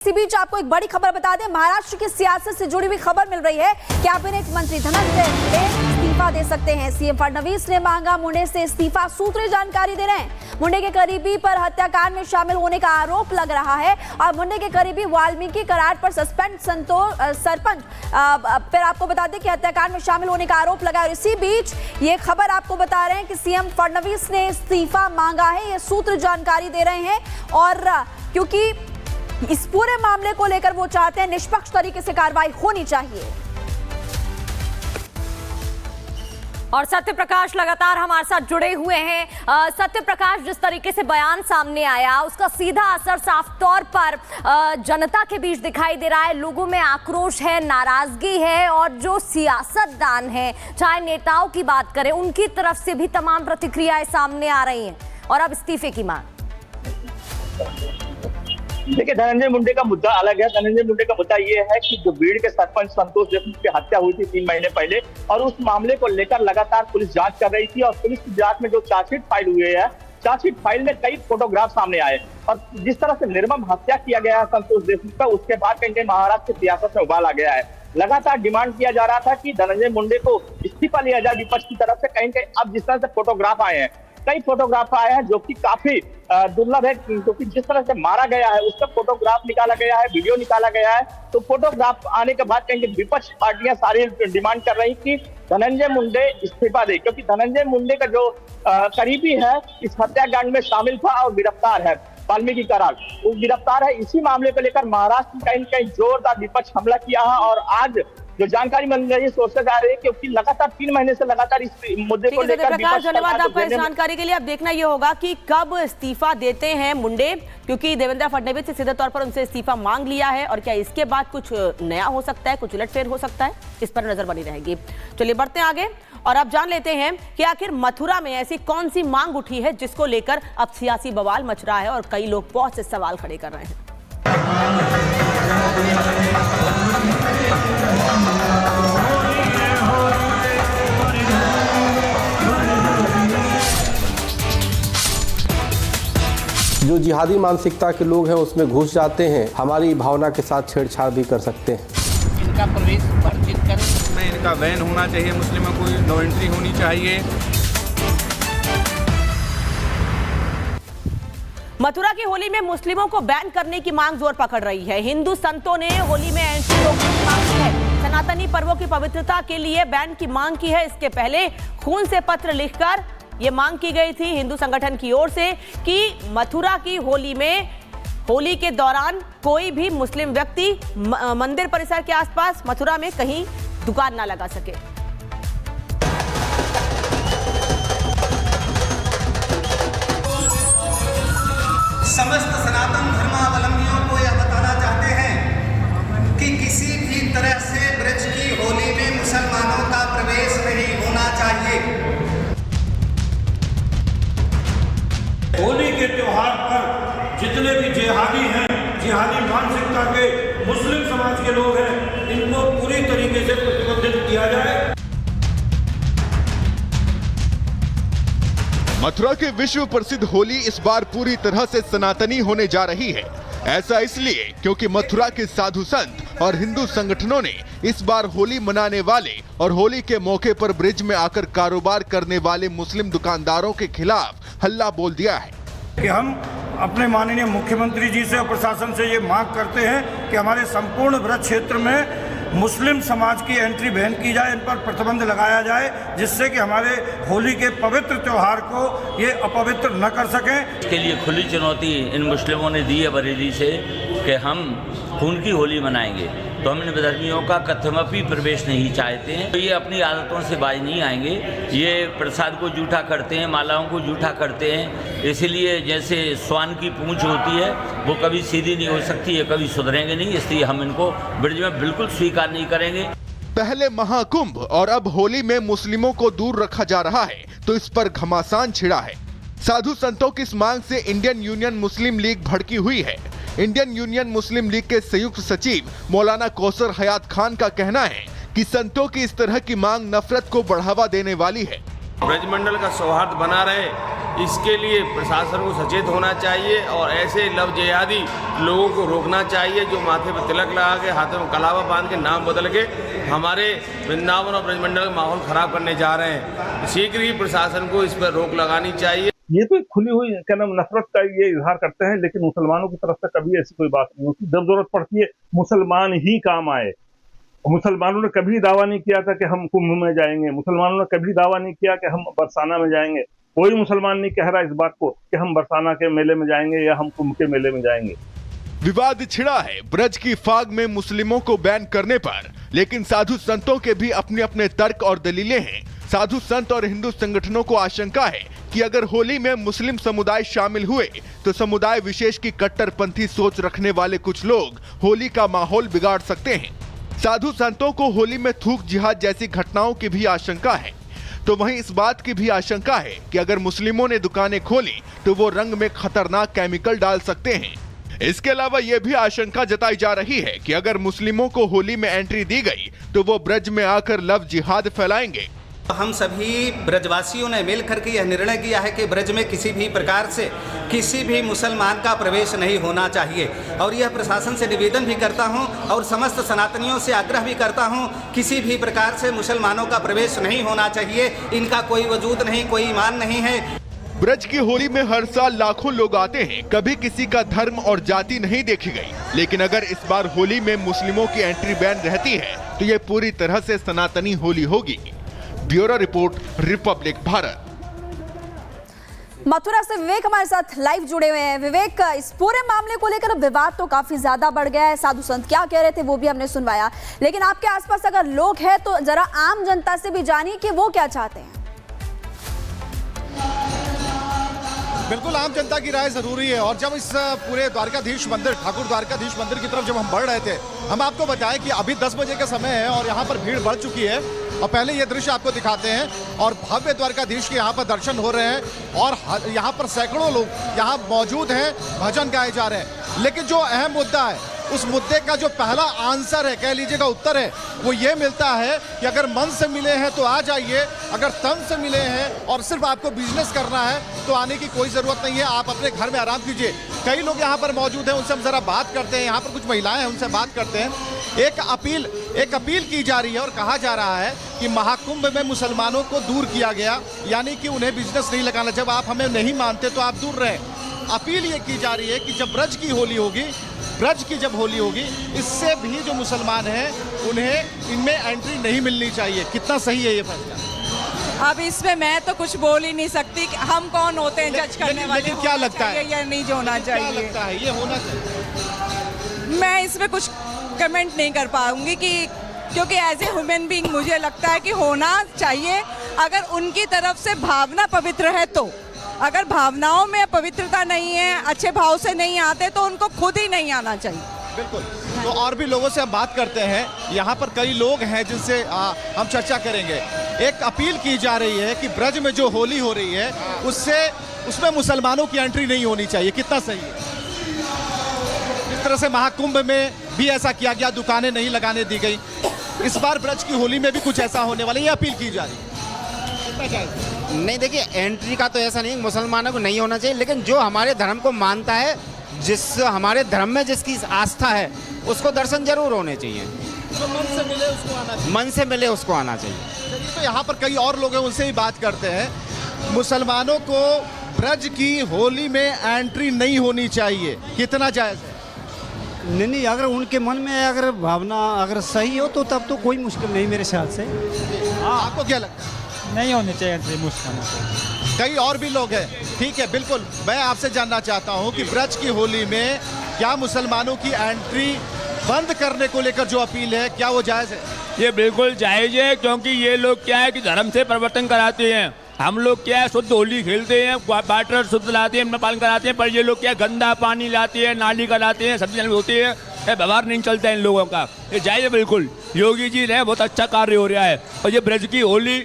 इसी बीच आपको एक बड़ी खबर बता दें, महाराष्ट्र की सियासत से जुड़ी हुई खबर मिल रही है। कैबिनेट मंत्री धनंजय मुंडे इस्तीफा दे सकते हैं। सीएम फडणवीस ने मांगा मुंडे से इस्तीफा। सूत्र जानकारी दे रहे हैं मुंडे के करीबी पर हत्याकांड में शामिल होने का आरोप लग रहा है और मुंडे के करीबी वाल्मीकि करार पर सस्पेंड सरपंच फिर आपको बता दें कि हत्याकांड में शामिल होने का आरोप लगा। और इसी बीच ये खबर आपको बता रहे हैं कि सीएम फडणवीस ने इस्तीफा मांगा है। ये सूत्र जानकारी दे रहे हैं और क्योंकि इस पूरे मामले को लेकर वो चाहते हैं निष्पक्ष तरीके से कार्रवाई होनी चाहिए। और सत्य प्रकाश लगातार हमारे साथ जुड़े हुए हैं। सत्य प्रकाश, जिस तरीके से बयान सामने आया उसका सीधा असर साफ तौर पर जनता के बीच दिखाई दे रहा है। लोगों में आक्रोश है, नाराजगी है और जो सियासतदान है, चाहे नेताओं की बात करें, उनकी तरफ से भी तमाम प्रतिक्रियाएं सामने आ रही हैं और अब इस्तीफे की मांग। देखिए, धनंजय मुंडे का मुद्दा अलग है। धनंजय मुंडे का मुद्दा ये है कि जो बीड़ के सरपंच संतोष देशमुख की हत्या हुई थी 3 महीने पहले और उस मामले को लेकर लगातार पुलिस जांच कर रही थी और पुलिस की जांच में जो चार्जशीट फाइल हुई है, चार्जशीट फाइल में कई फोटोग्राफ सामने आए और जिस तरह से निर्मम हत्या किया गया है संतोष देशमुख का, उसके बाद कहीं महाराष्ट्र की सियासत में उबाल आ गया है। लगातार डिमांड किया जा रहा था कि धनंजय मुंडे को इस्तीफा लिया जाए विपक्ष की तरफ से। कहीं अब जिस तरह से फोटोग्राफ आए हैं, कई फोटोग्राफ आए हैं जो कि काफी दुर्लभ है, क्योंकि जिस तरह से मारा गया है उसका फोटोग्राफ निकाला गया है, वीडियो निकाला गया है। तो फोटोग्राफ आने के बाद कहीं विपक्ष पार्टियां सारी डिमांड कर रही कि धनंजय मुंडे इस्तीफा दे, क्योंकि धनंजय मुंडे का जो करीबी है इस हत्याकांड में शामिल था और गिरफ्तार है, वाल्मीकि करार वो गिरफ्तार है। इसी मामले को लेकर महाराष्ट्र में कहीं कहीं जोरदार विपक्ष हमला किया है और आज जो जानकारी मिल रही है सोर्सेज आ रही है क्योंकि लगातार 3 महीने से लगातार इस मुद्दे को लेकर धन्यवाद आपका इस जानकारी के लिए। अब देखना ये होगा कि कब इस्तीफा देते हैं मुंडे, क्योंकि देवेंद्र फडणवीस ने सीधे तौर पर उनसे इस्तीफा मांग लिया है और क्या इसके बाद कुछ नया हो सकता है, कुछ उलटफेर हो सकता है, इस पर नजर बनी रहेगी। चलिए बढ़ते हैं आगे और अब जान लेते हैं कि आखिर मथुरा में ऐसी कौन सी मांग उठी है जिसको लेकर अब सियासी बवाल मच रहा है और कई लोग बहुत से सवाल खड़े कर रहे हैं। जो जिहादी मानसिकता के लोग हैं उसमें घुस जाते हैं, हमारी भावना के साथ छेड़छाड़ भी कर सकते हैं। इनका प्रवेश वर्जित करें, में इनका बैन होना चाहिए, मुस्लिमों को नो एंट्री होनी चाहिए। मथुरा की होली में मुस्लिमों को बैन करने की मांग जोर पकड़ रही है। हिंदू संतों ने होली में एंट्री रोकने की मांग की है। सनातनी पर्वों की पवित्रता के लिए बैन की मांग की है। इसके पहले खून से पत्र लिखकर ये मांग की गई थी हिंदू संगठन की ओर से कि मथुरा की होली में होली के दौरान कोई भी मुस्लिम व्यक्ति मंदिर परिसर के आसपास मथुरा में कहीं दुकान ना लगा सके। समस्त सनातन धर्मावलंबियों को यह बताना चाहते हैं कि किसी भी तरह से ब्रज की होली में मुसलमानों का प्रवेश नहीं होना चाहिए। होली के त्योहार पर जितने भी जिहादी हैं, जिहादी मानसिकता के मुस्लिम समाज के लोग हैं, इनको पूरी तरीके से प्रतिबंधित किया जाए। मथुरा के विश्व प्रसिद्ध होली इस बार पूरी तरह से सनातनी होने जा रही है। ऐसा इसलिए क्योंकि मथुरा के साधु संत और हिंदू संगठनों ने इस बार होली मनाने वाले और होली के मौके पर ब्रिज में आकर कारोबार करने वाले मुस्लिम दुकानदारों के खिलाफ हल्ला बोल दिया है कि हम अपने माननीय मुख्यमंत्री जी से और प्रशासन से ये मांग करते हैं कि हमारे संपूर्ण ब्रज क्षेत्र में मुस्लिम समाज की एंट्री बैन की जाए, इन पर प्रतिबंध लगाया जाए, जिससे कि हमारे होली के पवित्र त्योहार को ये अपवित्र न कर सकें। इसके लिए खुली चुनौती इन मुस्लिमों ने दी है बरेली से कि हम खून की होली मनाएंगे, तो हम इन धर्मियों का कथमपि प्रवेश नहीं चाहते हैं। तो ये अपनी आदतों से बाज नहीं आएंगे। ये प्रसाद को जूठा करते हैं, मालाओं को जूठा करते हैं, इसीलिए जैसे स्वान की पूंछ होती है वो कभी सीधी नहीं हो सकती, ये कभी सुधरेंगे नहीं, इसलिए हम इनको ब्रिज में बिल्कुल स्वीकार नहीं करेंगे। पहले महाकुंभ और अब होली में मुस्लिमों को दूर रखा जा रहा है तो इस पर घमासान छिड़ा है। साधु संतों की इस मांग से इंडियन यूनियन मुस्लिम लीग भड़की हुई है। इंडियन यूनियन मुस्लिम लीग के संयुक्त सचिव मौलाना कौसर हयात खान का कहना है कि संतों की इस तरह की मांग नफरत को बढ़ावा देने वाली है। ब्रजमंडल का सौहार्द बना रहे इसके लिए प्रशासन को सचेत होना चाहिए और ऐसे लव जिहादी लोगों को रोकना चाहिए जो माथे पर तिलक लगा के हाथों में कलावा बांध के नाम बदल के हमारे वृंदावन और ब्रजमंडल का माहौल खराब करने जा रहे हैं। शीघ्र ही प्रशासन को इस पर रोक लगानी चाहिए। ये तो खुली हुई क्या नाम नफरत का ये इजहार करते हैं, लेकिन मुसलमानों की तरफ से कभी ऐसी कोई बात नहीं होती। जब जरूरत पड़ती है मुसलमान ही काम आए। मुसलमानों ने कभी दावा नहीं किया था कि हम कुंभ में जाएंगे, मुसलमानों ने कभी दावा नहीं किया कि हम बरसाना में जाएंगे। कोई मुसलमान नहीं कह रहा इस बात को कि हम बरसाना के मेले में जाएंगे या हम कुंभ के मेले में जाएंगे। विवाद छिड़ा है ब्रज की फाग में मुस्लिमों को बैन करने पर, लेकिन साधु संतों के भी अपने अपने तर्क और दलीलें हैं। साधु संत और हिंदू संगठनों को आशंका है कि अगर होली में मुस्लिम समुदाय शामिल हुए तो समुदाय विशेष की कट्टरपंथी सोच रखने वाले कुछ लोग होली का माहौल बिगाड़ सकते हैं। साधु संतों को होली में थूक जिहाद जैसी घटनाओं की भी आशंका है, तो वहीं इस बात की भी आशंका है कि अगर मुस्लिमों ने दुकानें खोली तो वो रंग में खतरनाक केमिकल डाल सकते हैं। इसके अलावा यह भी आशंका जताई जा रही है कि अगर मुस्लिमों को होली में एंट्री दी गई तो वो ब्रज में आकर लव जिहाद फैलाएंगे। हम सभी ब्रजवासियों ने मिलकर के यह निर्णय किया है कि ब्रज में किसी भी प्रकार से किसी भी मुसलमान का प्रवेश नहीं होना चाहिए और यह प्रशासन से निवेदन भी करता हूं और समस्त सनातनियों से आग्रह भी करता हूं, किसी भी प्रकार से मुसलमानों का प्रवेश नहीं होना चाहिए। इनका कोई वजूद नहीं, कोई ईमान नहीं है। ब्रज की होली में हर साल लाखों लोग आते हैं, कभी किसी का धर्म और जाति नहीं देखी गई, लेकिन अगर इस बार होली में मुस्लिमों की एंट्री बैन रहती है तो ये पूरी तरह से सनातनी होली होगी। Bureau report, Republic Bharat. Mathura से विवेक हमारे साथ लाइव जुड़े हुए हैं। विवेक, इस पूरे मामले को लेकर विवाद तो काफी ज्यादा बढ़ गया है। साधु संत क्या कह रहे थे वो भी हमने सुनवाया, लेकिन आपके आसपास अगर लोग हैं तो जरा आम जनता से भी जानिए कि वो क्या चाहते हैं। बिल्कुल, आम जनता की राय जरूरी है। और जब इस पूरे द्वारकाधीश मंदिर, ठाकुर द्वारकाधीश मंदिर की तरफ जब हम बढ़ रहे थे, हम आपको बताएं कि अभी 10 बजे का समय है और यहाँ पर भीड़ बढ़ चुकी है। और पहले ये दृश्य आपको दिखाते हैं और भव्य द्वारकाधीश के यहाँ पर दर्शन हो रहे हैं और यहाँ पर सैकड़ों लोग यहाँ मौजूद हैं, भजन गाए जा रहे हैं। लेकिन जो अहम मुद्दा है, उस मुद्दे का जो पहला आंसर है, कह लीजिएगा उत्तर है, वो ये मिलता है कि अगर मन से मिले हैं तो आ जाइए, अगर तन से मिले हैं और सिर्फ आपको बिजनेस करना है तो आने की कोई ज़रूरत नहीं है, आप अपने घर में आराम कीजिए। कई लोग यहाँ पर मौजूद हैं, उनसे हम ज़रा बात करते हैं। यहाँ पर कुछ महिलाएं हैं, उनसे बात करते हैं। एक अपील की जा रही है और कहा जा रहा है कि महाकुंभ में मुसलमानों को दूर किया गया, यानी कि उन्हें बिजनेस नहीं लगाना। जब आप हमें नहीं मानते तो आप दूर रहें। अपील ये की जा रही है कि जब ब्रज की होली होगी, ब्रज की जब होली होगी, इससे भी जो मुसलमान हैं उन्हें इनमें एंट्री नहीं मिलनी चाहिए। कितना सही है ये फैसला? अब इसमें मैं तो कुछ बोल ही नहीं सकती कि हम कौन होते हैं जज करने वाले। लेकिन क्या लगता है या नहीं होना चाहिए? क्या लगता है ये होना चाहिए? मैं इसमें कुछ कमेंट नहीं कर पाऊंगी क्योंकि एज ए ह्यूमन बीइंग मुझे लगता है कि होना चाहिए, अगर उनकी तरफ से भावना पवित्र है तो। अगर भावनाओं में पवित्रता नहीं है, अच्छे भाव से नहीं आते तो उनको खुद ही नहीं आना चाहिए। बिल्कुल। तो और भी लोगों से हम बात करते हैं। यहाँ पर कई लोग हैं जिनसे हम चर्चा करेंगे। एक अपील की जा रही है कि ब्रज में जो होली हो रही है उसमें मुसलमानों की एंट्री नहीं होनी चाहिए। कितना सही है? इस तरह से महाकुंभ में भी ऐसा किया गया, दुकानें नहीं लगाने दी गई। इस बार ब्रज की होली में भी कुछ ऐसा होने वाला, ये अपील की जा रही है। नहीं, देखिए, एंट्री का तो ऐसा नहीं, मुसलमानों को नहीं होना चाहिए, लेकिन जो हमारे धर्म को मानता है, जिस हमारे धर्म में जिसकी आस्था है, उसको दर्शन जरूर होने चाहिए। जो मन से मिले उसको आना चाहिए। मन से मिले उसको आना चाहिए। चलिए, तो यहाँ पर कई और लोग हैं, उनसे ही बात करते हैं। मुसलमानों को ब्रज की होली में एंट्री नहीं होनी चाहिए, कितना जायज़ है? नहीं, अगर उनके मन में अगर भावना अगर सही हो तो तब तो कोई मुश्किल नहीं मेरे ख्याल से। आपको क्या लगता है? नहीं होनी चाहिए एंट्री मुसलमानों को। कई और भी लोग हैं। ठीक है, बिल्कुल। मैं आपसे जानना चाहता हूं कि ब्रज की होली में क्या मुसलमानों की एंट्री बंद करने को लेकर जो अपील है, क्या वो जायज़ है? ये बिल्कुल जायज़ है, क्योंकि ये लोग क्या है कि धर्म से परिवर्तन कराते हैं। हम लोग क्या है शुद्ध होली खेलते हैं, वाटर शुद्ध लाते हैं, पालन कराते हैं, पर ये लोग क्या गंदा पानी लाते हैं, नाली का लाते हैं, सब जन होती है, व्यवहार नहीं चलता है इन लोगों का। ये जायज़ है बिल्कुल। योगी जी ने बहुत अच्छा कार्य हो रहा है और ये ब्रज की होली